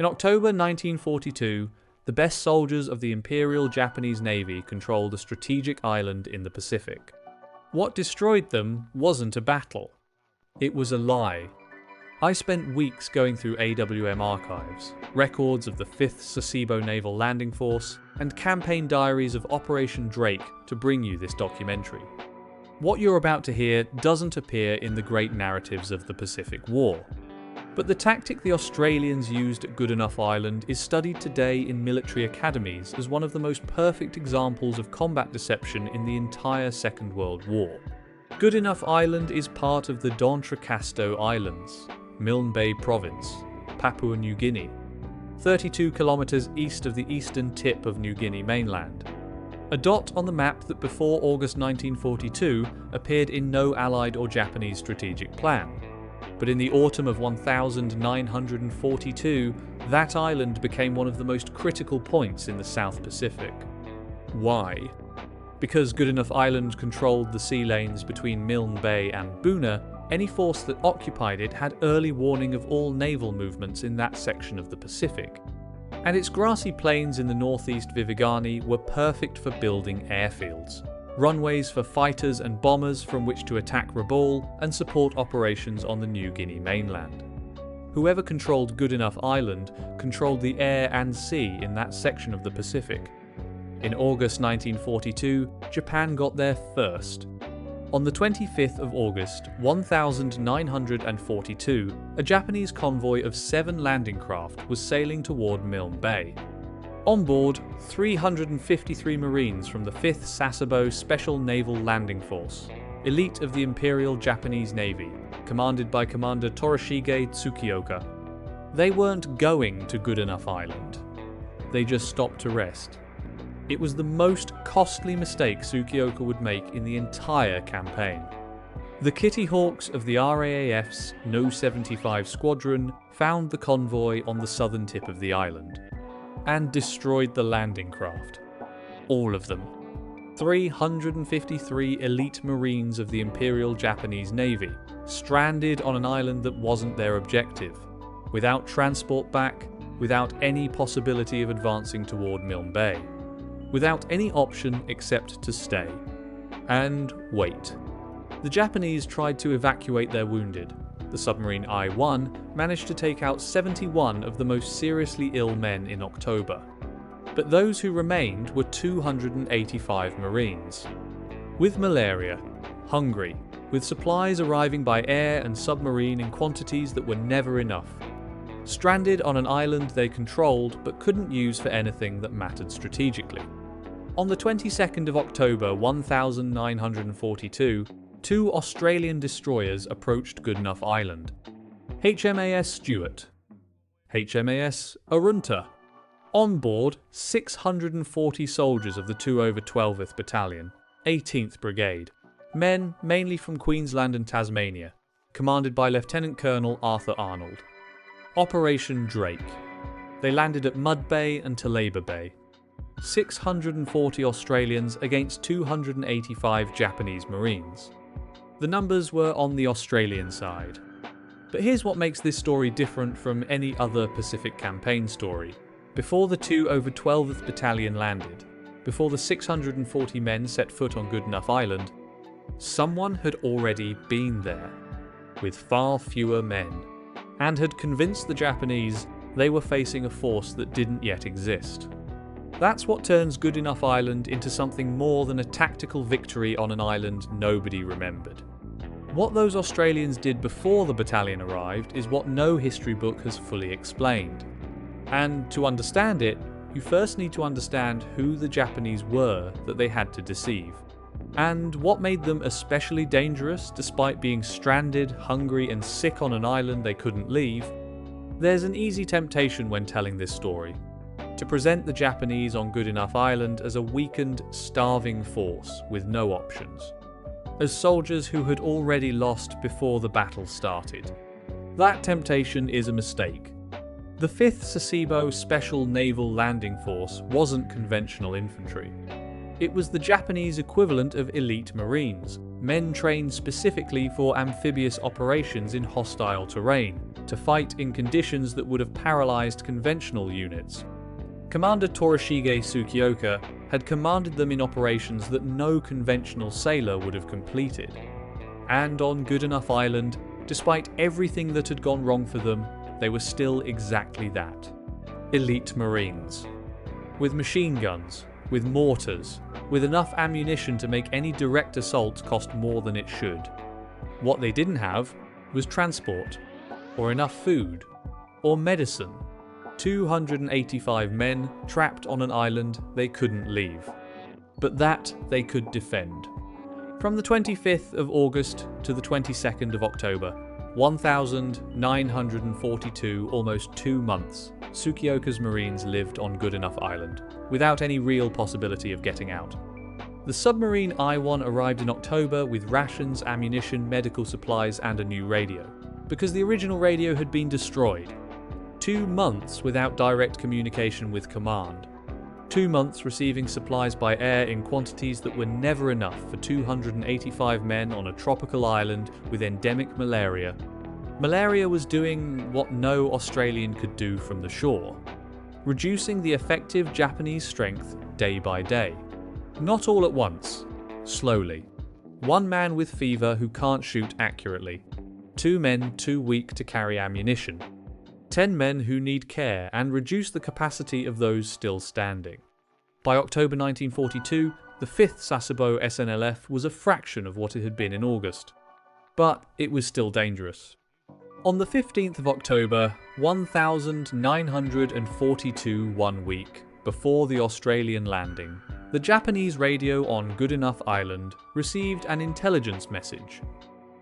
In October 1942, the best soldiers of the Imperial Japanese Navy controlled a strategic island in the Pacific. What destroyed them wasn't a battle. It was a lie. I spent weeks going through AWM archives, records of the 5th Sasebo Naval Landing Force, and campaign diaries of Operation Drake to bring you this documentary. What you're about to hear doesn't appear in the great narratives of the Pacific War. But the tactic the Australians used at Goodenough Island is studied today in military academies as one of the most perfect examples of combat deception in the entire Second World War. Goodenough Island is part of the D'Entrecasteaux Islands, Milne Bay Province, Papua New Guinea, 32 kilometers east of the eastern tip of New Guinea mainland. A dot on the map that before August 1942 appeared in no Allied or Japanese strategic plan. But in the autumn of 1942, that island became one of the most critical points in the South Pacific. Why? Because Goodenough Island controlled the sea lanes between Milne Bay and Buna, any force that occupied it had early warning of all naval movements in that section of the Pacific. And its grassy plains in the northeast Vivigani were perfect for building airfields. Runways for fighters and bombers from which to attack Rabaul and support operations on the New Guinea mainland. Whoever controlled Goodenough Island controlled the air and sea in that section of the Pacific. In August 1942, Japan got there first. On the 25th of August, 1942, a Japanese convoy of 7 landing craft was sailing toward Milne Bay. On board, 353 Marines from the 5th Sasebo Special Naval Landing Force, elite of the Imperial Japanese Navy, commanded by Commander Torishige Tsukioka. They weren't going to Goodenough Island. They just stopped to rest. It was the most costly mistake Tsukioka would make in the entire campaign. The Kitty Hawks of the RAAF's No. 75 Squadron found the convoy on the southern tip of the island and destroyed the landing craft. All of them. 353 elite Marines of the Imperial Japanese Navy, stranded on an island that wasn't their objective, without transport back, without any possibility of advancing toward Milne Bay, without any option except to stay. And wait. The Japanese tried to evacuate their wounded. The submarine I-1 managed to take out 71 of the most seriously ill men in October. But those who remained were 285 Marines. With malaria, hungry, with supplies arriving by air and submarine in quantities that were never enough. Stranded on an island they controlled but couldn't use for anything that mattered strategically. On the 22nd of October 1942, 2 Australian destroyers approached Goodenough Island. HMAS Stuart, HMAS Arunta. On board, 640 soldiers of the 2 over 12th Battalion, 18th Brigade, men mainly from Queensland and Tasmania, commanded by Lieutenant Colonel Arthur Arnold. Operation Drake. They landed at Mud Bay and Talaba Bay. 640 Australians against 285 Japanese Marines. The numbers were on the Australian side. But here's what makes this story different from any other Pacific campaign story. Before the 2 over 12th Battalion landed, before the 640 men set foot on Goodenough Island, someone had already been there, with far fewer men, and had convinced the Japanese they were facing a force that didn't yet exist. That's what turns Goodenough Island into something more than a tactical victory on an island nobody remembered. What those Australians did before the battalion arrived is what no history book has fully explained. And to understand it, you first need to understand who the Japanese were that they had to deceive, and what made them especially dangerous despite being stranded, hungry and sick on an island they couldn't leave. There's an easy temptation when telling this story, to present the Japanese on Goodenough Island as a weakened, starving force with no options, as soldiers who had already lost before the battle started. That temptation is a mistake. The 5th Sasebo Special Naval Landing Force wasn't conventional infantry. It was the Japanese equivalent of elite Marines, men trained specifically for amphibious operations in hostile terrain, to fight in conditions that would have paralyzed conventional units. Commander Torishige Tsukioka had commanded them in operations that no conventional sailor would have completed. And on Goodenough Island, despite everything that had gone wrong for them, they were still exactly that. Elite Marines. With machine guns, with mortars, with enough ammunition to make any direct assault cost more than it should. What they didn't have was transport, or enough food, or medicine. 285 men trapped on an island they couldn't leave. But that they could defend. From the 25th of August to the 22nd of October, 1,942, almost 2 months, Tsukioka's Marines lived on Goodenough Island, without any real possibility of getting out. The submarine I-1 arrived in October with rations, ammunition, medical supplies and a new radio, because the original radio had been destroyed. 2 months without direct communication with command. 2 months receiving supplies by air in quantities that were never enough for 285 men on a tropical island with endemic malaria. Malaria was doing what no Australian could do from the shore, reducing the effective Japanese strength day by day. Not all at once, slowly. 1 man with fever who can't shoot accurately. 2 men too weak to carry ammunition. 10 men who need care and reduce the capacity of those still standing. By October 1942, the 5th Sasebo SNLF was a fraction of what it had been in August. But it was still dangerous. On the 15th of October, 1,942 1 week before the Australian landing, the Japanese radio on Goodenough Island received an intelligence message.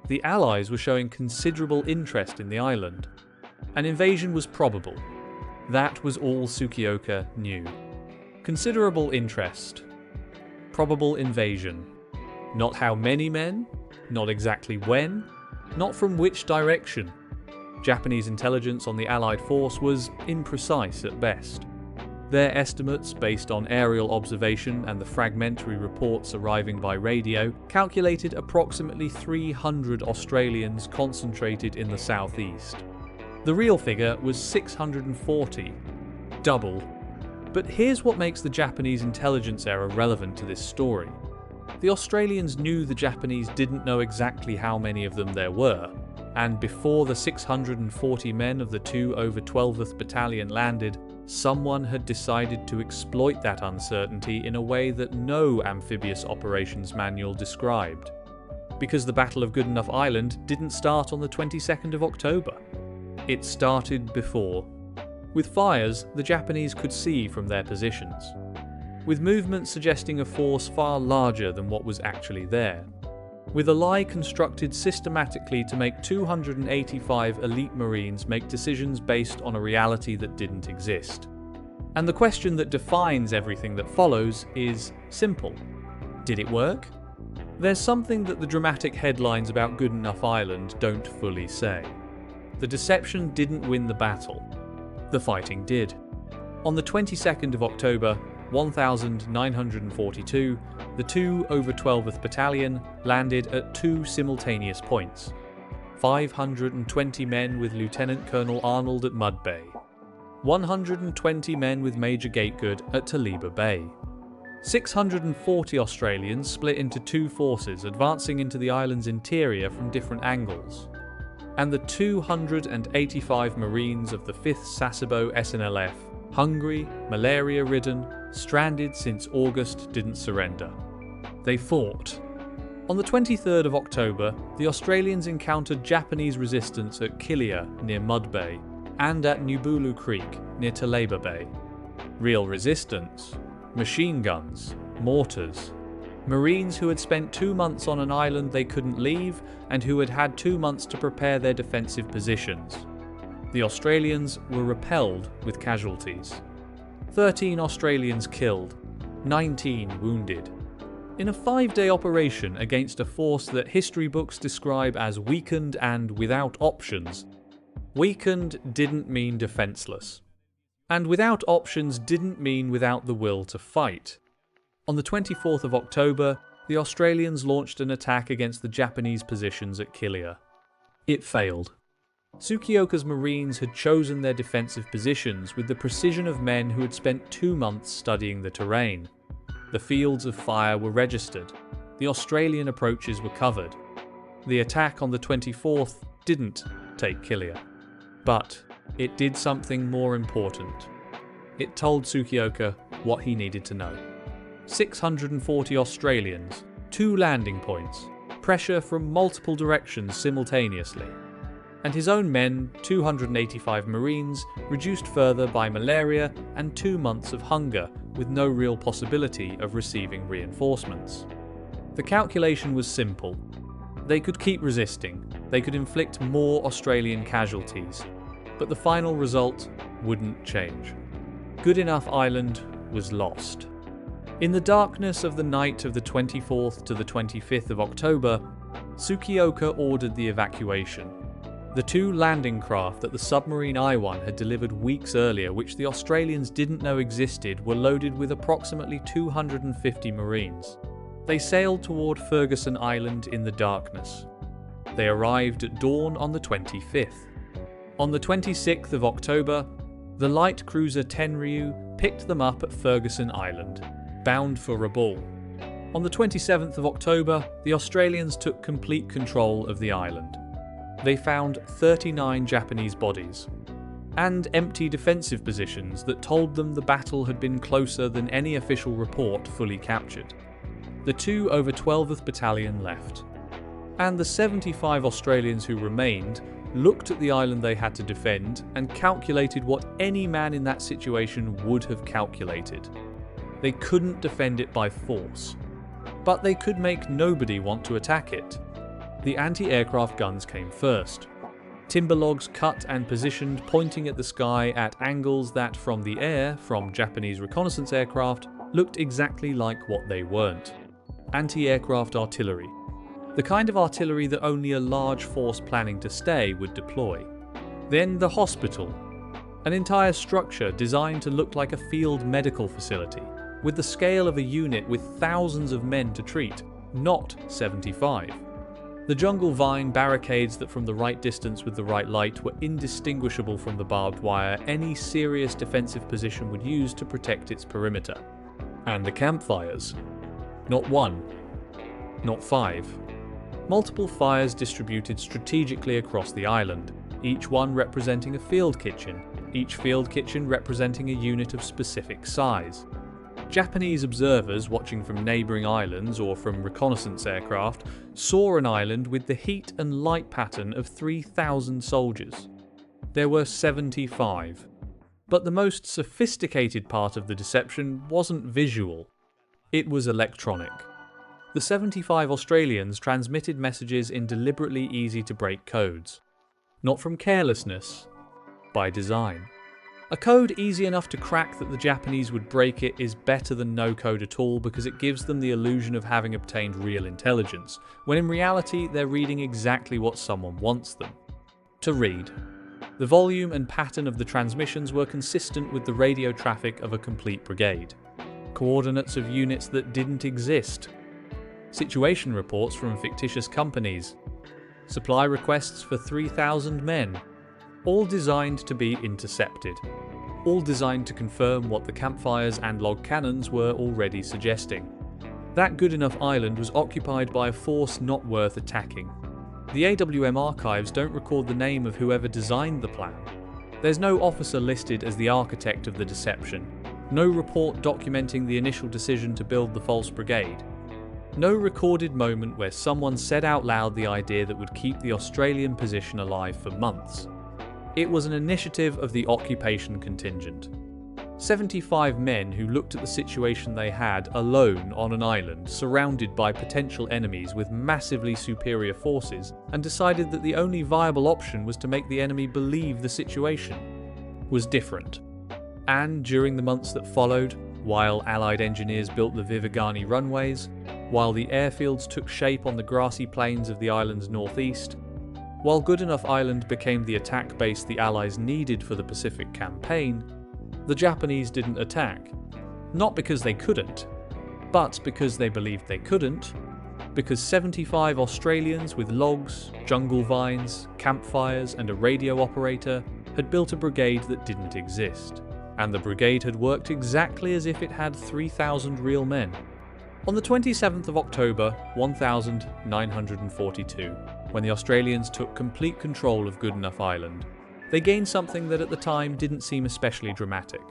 The Allies were showing considerable interest in the island. An invasion was probable. That was all Tsukioka knew. Considerable interest. Probable invasion. Not how many men, not exactly when, not from which direction. Japanese intelligence on the Allied force was imprecise at best. Their estimates, based on aerial observation and the fragmentary reports arriving by radio, calculated approximately 300 Australians concentrated in the southeast. The real figure was 640, double. But here's what makes the Japanese intelligence error relevant to this story. The Australians knew the Japanese didn't know exactly how many of them there were, and before the 640 men of the 2 over 12th Battalion landed, someone had decided to exploit that uncertainty in a way that no amphibious operations manual described. Because the Battle of Goodenough Island didn't start on the 22nd of October. It started before. With fires the Japanese could see from their positions. With movements suggesting a force far larger than what was actually there. With a lie constructed systematically to make 285 elite Marines make decisions based on a reality that didn't exist. And the question that defines everything that follows is simple. Did it work? There's something that the dramatic headlines about Goodenough Island don't fully say. The deception didn't win the battle. The fighting did. On the 22nd of October, 1,942, the 2 over 12th Battalion landed at 2 simultaneous points. 520 men with Lieutenant Colonel Arnold at Mud Bay. 120 men with Major Gategood at Taliba Bay. 640 Australians split into 2 forces advancing into the island's interior from different angles. And the 285 Marines of the 5th Sasebo SNLF, hungry, malaria-ridden, stranded since August, didn't surrender. They fought. On the 23rd of October, the Australians encountered Japanese resistance at Kilia near Mud Bay and at Nubulu Creek near Taliba Bay. Real resistance, machine guns, mortars. Marines who had spent 2 months on an island they couldn't leave and who had had 2 months to prepare their defensive positions. The Australians were repelled with casualties. 13 Australians killed, 19 wounded. In a 5-day operation against a force that history books describe as weakened and without options, weakened didn't mean defenseless. And without options didn't mean without the will to fight. On the 24th of October, the Australians launched an attack against the Japanese positions at Kilia. It failed. Tsukioka's Marines had chosen their defensive positions with the precision of men who had spent 2 months studying the terrain. The fields of fire were registered. The Australian approaches were covered. The attack on the 24th didn't take Kilia. But it did something more important. It told Tsukioka what he needed to know. 640 Australians, 2 landing points, pressure from multiple directions simultaneously. And his own men, 285 Marines, reduced further by malaria and 2 months of hunger, with no real possibility of receiving reinforcements. The calculation was simple. They could keep resisting, they could inflict more Australian casualties, but the final result wouldn't change. Goodenough Island was lost. In the darkness of the night of the 24th to the 25th of October, Tsukioka ordered the evacuation. The 2 landing craft that the submarine I-1 had delivered weeks earlier, which the Australians didn't know existed, were loaded with approximately 250 Marines. They sailed toward Ferguson Island in the darkness. They arrived at dawn on the 25th. On the 26th of October, the light cruiser Tenryu picked them up at Ferguson Island, bound for Rabaul. On the 27th of October, the Australians took complete control of the island. They found 39 Japanese bodies, and empty defensive positions that told them the battle had been closer than any official report fully captured. The 2 over 12th Battalion left, and the 75 Australians who remained looked at the island they had to defend and calculated what any man in that situation would have calculated. They couldn't defend it by force, but they could make nobody want to attack it. The anti-aircraft guns came first. Timber logs cut and positioned, pointing at the sky at angles that from the air, from Japanese reconnaissance aircraft, looked exactly like what they weren't. Anti-aircraft artillery. The kind of artillery that only a large force planning to stay would deploy. Then the hospital. An entire structure designed to look like a field medical facility, with the scale of a unit with thousands of men to treat, not 75. The jungle vine barricades that from the right distance with the right light were indistinguishable from the barbed wire any serious defensive position would use to protect its perimeter. And the campfires. Not 1, not 5. Multiple fires distributed strategically across the island, each one representing a field kitchen, each field kitchen representing a unit of specific size. Japanese observers watching from neighbouring islands or from reconnaissance aircraft saw an island with the heat and light pattern of 3,000 soldiers. There were 75. But the most sophisticated part of the deception wasn't visual. It was electronic. The 75 Australians transmitted messages in deliberately easy-to-break codes. Not from carelessness, by design. A code easy enough to crack that the Japanese would break it is better than no code at all because it gives them the illusion of having obtained real intelligence, when in reality they're reading exactly what someone wants them to read. The volume and pattern of the transmissions were consistent with the radio traffic of a complete brigade. Coordinates of units that didn't exist. Situation reports from fictitious companies. Supply requests for 3,000 men. All designed to be intercepted. All designed to confirm what the campfires and log cannons were already suggesting. That Goodenough Island was occupied by a force not worth attacking. The AWM archives don't record the name of whoever designed the plan. There's no officer listed as the architect of the deception. No report documenting the initial decision to build the false brigade. No recorded moment where someone said out loud the idea that would keep the Australian position alive for months. It was an initiative of the occupation contingent. 75 men who looked at the situation they had alone on an island surrounded by potential enemies with massively superior forces and decided that the only viable option was to make the enemy believe the situation was different. And during the months that followed, while Allied engineers built the Vivagani runways, while the airfields took shape on the grassy plains of the island's northeast, while Goodenough Island became the attack base the Allies needed for the Pacific campaign, the Japanese didn't attack. Not because they couldn't, But because they believed they couldn't, because 75 Australians with logs, jungle vines, campfires and a radio operator had built a brigade that didn't exist. And the brigade had worked exactly as if it had 3,000 real men. On the 27th of October, 1942, when the Australians took complete control of Goodenough Island, they gained something that at the time didn't seem especially dramatic.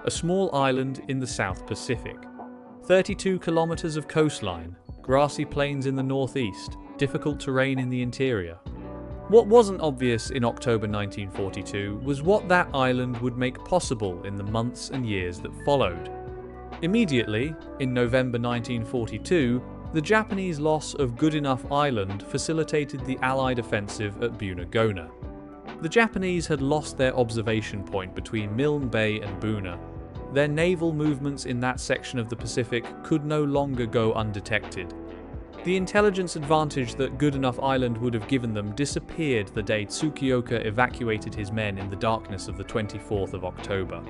A small island in the South Pacific. 32 kilometers of coastline, grassy plains in the northeast, difficult terrain in the interior. What wasn't obvious in October 1942 was what that island would make possible in the months and years that followed. Immediately, in November 1942, the Japanese loss of Goodenough Island facilitated the Allied offensive at Bunagona. The Japanese had lost their observation point between Milne Bay and Buna. Their naval movements in that section of the Pacific could no longer go undetected. The intelligence advantage that Goodenough Island would have given them disappeared the day Tsukiyoka evacuated his men in the darkness of the 24th of October.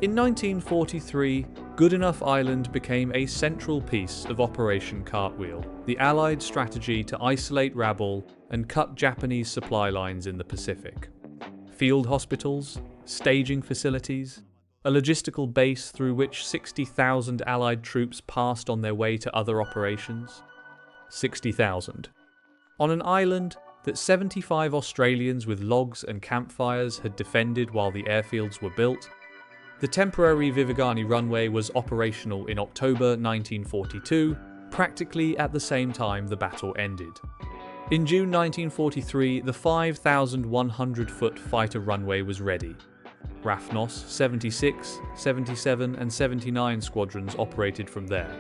In 1943, Goodenough Island became a central piece of Operation Cartwheel, the Allied strategy to isolate Rabaul and cut Japanese supply lines in the Pacific. Field hospitals, staging facilities, a logistical base through which 60,000 Allied troops passed on their way to other operations. 60,000. On an island that 75 Australians with logs and campfires had defended while the airfields were built, the temporary Vivagani runway was operational in October 1942, practically at the same time the battle ended. In June 1943, the 5,100-foot fighter runway was ready. RAFNOS 76, 77 and 79 squadrons operated from there.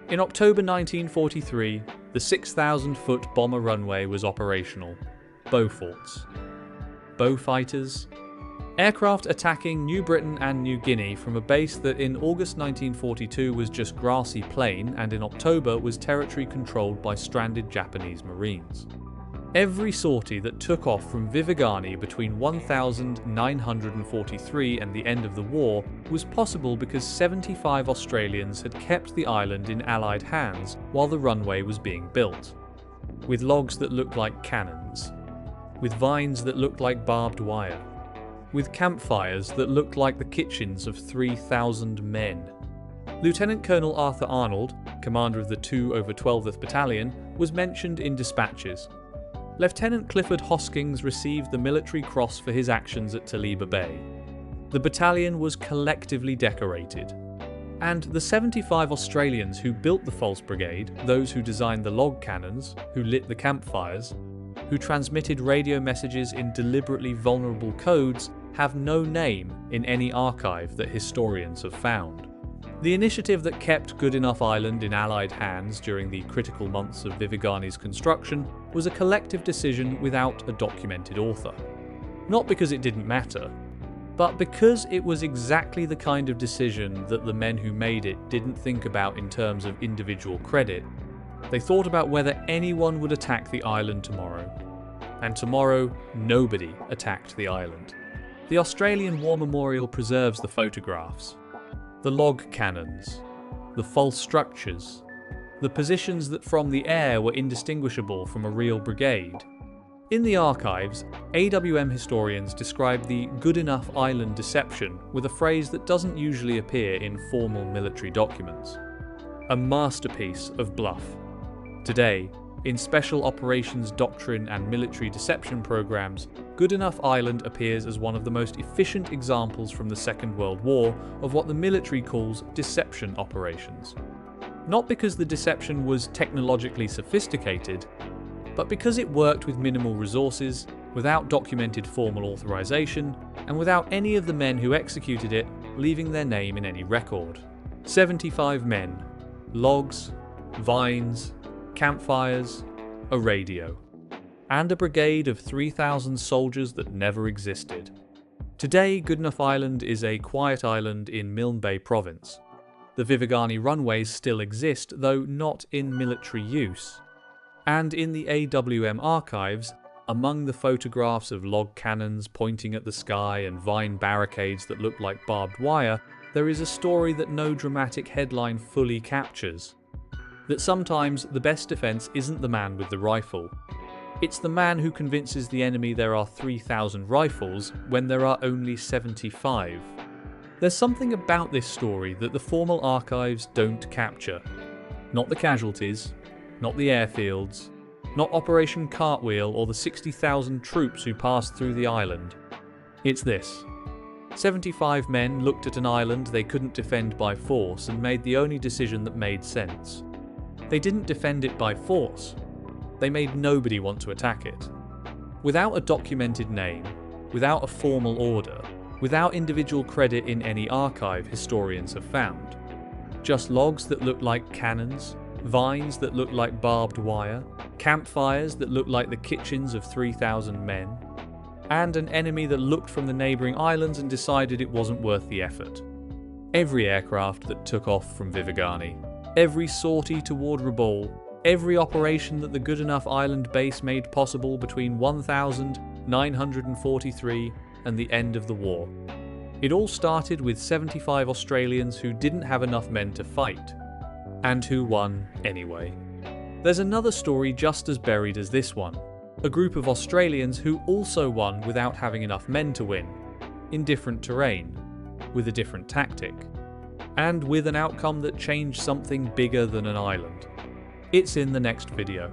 In October 1943, the 6,000-foot bomber runway was operational. Beauforts. Beaufighters. Aircraft attacking New Britain and New Guinea from a base that in August 1942 was just grassy plain and in October was territory controlled by stranded Japanese Marines. Every sortie that took off from Vivagani between 1943 and the end of the war was possible because 75 Australians had kept the island in Allied hands while the runway was being built. With logs that looked like cannons. With vines that looked like barbed wire. With campfires that looked like the kitchens of 3,000 men. Lieutenant Colonel Arthur Arnold, commander of the 2 over 12th Battalion, was mentioned in dispatches. Lieutenant Clifford Hoskins received the Military Cross for his actions at Taliba Bay. The battalion was collectively decorated. And the 75 Australians who built the False Brigade, those who designed the log cannons, who lit the campfires, who transmitted radio messages in deliberately vulnerable codes, have no name in any archive that historians have found. The initiative that kept Goodenough Island in Allied hands during the critical months of Vivigani's construction was a collective decision without a documented author. Not because it didn't matter, but because it was exactly the kind of decision that the men who made it didn't think about in terms of individual credit. They thought about whether anyone would attack the island tomorrow. And tomorrow, nobody attacked the island. The Australian War Memorial preserves the photographs. The log cannons, the false structures, the positions that from the air were indistinguishable from a real brigade. In the archives, AWM historians describe the Goodenough Island deception with a phrase that doesn't usually appear in formal military documents. A masterpiece of bluff. Today, in special operations doctrine and military deception programs, Goodenough Island appears as one of the most efficient examples from the Second World War of what the military calls deception operations. Not because the deception was technologically sophisticated, but because it worked with minimal resources, without documented formal authorization, and without any of the men who executed it leaving their name in any record. 75 men, logs, vines, campfires, a radio, and a brigade of 3,000 soldiers that never existed. Today, Goodenough Island is a quiet island in Milne Bay Province. The Vivagani runways still exist, though not in military use. And in the AWM archives, among the photographs of log cannons pointing at the sky and vine barricades that look like barbed wire, there is a story that no dramatic headline fully captures. That sometimes the best defense isn't the man with the rifle. It's the man who convinces the enemy there are 3,000 rifles when there are only 75. There's something about this story that the formal archives don't capture. Not the casualties, not the airfields, not Operation Cartwheel or the 60,000 troops who passed through the island. It's this. 75 men looked at an island they couldn't defend by force and made the only decision that made sense. They didn't defend it by force. They made nobody want to attack it. Without a documented name, without a formal order, without individual credit in any archive historians have found. Just logs that look like cannons, vines that look like barbed wire, campfires that look like the kitchens of 3,000 men, and an enemy that looked from the neighbouring islands and decided it wasn't worth the effort. Every aircraft that took off from Vivagani, every sortie toward Rabaul, every operation that the Goodenough Island base made possible between 1943 and the end of the war. It all started with 75 Australians who didn't have enough men to fight, and who won anyway. There's another story just as buried as this one. A group of Australians who also won without having enough men to win, in different terrain, with a different tactic, and with an outcome that changed something bigger than an island. It's in the next video.